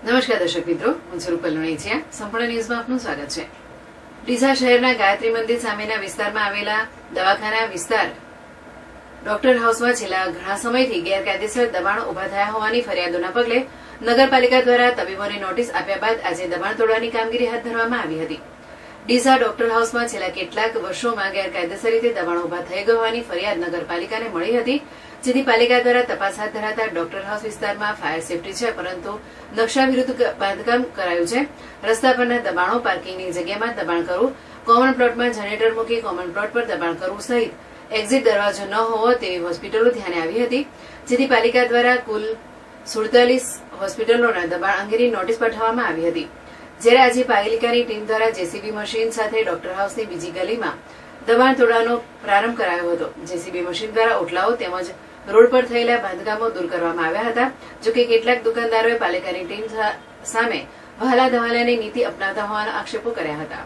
નમસ્કાર દર્શક મિત્રો, હું છું રૂપલ લુણીચિયા. સંપૂર્ણ ન્યૂઝમાં આપનું સ્વાગત છે. ડીસા શહેરના ગાયત્રી મંદિર સામેના વિસ્તારમાં આવેલા દવાખાના વિસ્તાર ડોક્ટર હાઉસમાં છેલ્લા ઘણા સમયથી ગેરકાયદેસર દબાણો ઉભા થયા હોવાની ફરિયાદોના પગલે નગરપાલિકા દ્વારા તબીબોને નોટિસ આપ્યા બાદ આજે દબાણ તોડવાની કામગીરી હાથ ધરવામાં આવી હતી. ડીસા ડોક્ટર હાઉસમાં છેલ્લા કેટલાક વર્ષોમાં ગેરકાયદેસર રીતે દબાણો ઉભા થઈ ગયા હોવાની ફરિયાદ નગરપાલિકાને મળી હતી, જેથી પાલિકા દ્વારા તપાસ હાથ ધરાતા ડોક્ટર હાઉસ વિસ્તારમાં ફાયર સેફટી છે, પરંતુ નકશા વિરુદ્ધ બાંધકામ કરાયું છે. રસ્તા પરના દબાણો, પાર્કિંગની જગ્યામાં દબાણ કરવું, કોમન પ્લોટમાં જનરેટર મૂકી કોમન પ્લોટ પર દબાણ કરવું સહિત એક્ઝિટ દરવાજો ન હોવો તેવી હોસ્પિટલો ધ્યાને આવી હતી, જેથી પાલિકા દ્વારા કુલ 47 હોસ્પિટલોના દબાણ અંગેની નોટિસ પાઠવવામાં આવી હતી. જ્યારે આજે પાલિકાની ટીમ દ્વારા જેસીબી મશીન સાથે ડોક્ટર હાઉસની બીજી ગલીમાં દબાણ તોડવાનો પ્રારંભ કરાયો હતો. જેસીબી મશીન દ્વારા ઓટલાઓ તેમજ રોડ પર થયેલા બાંધકામો દૂર કરવામાં આવ્યા હતા. જોકે કેટલાક દુકાનદારોએ પાલિકાની ટીમ સામે વહાલા દહાલાની નીતિ અપનાવતા હોવાના આક્ષેપો કર્યા હતા.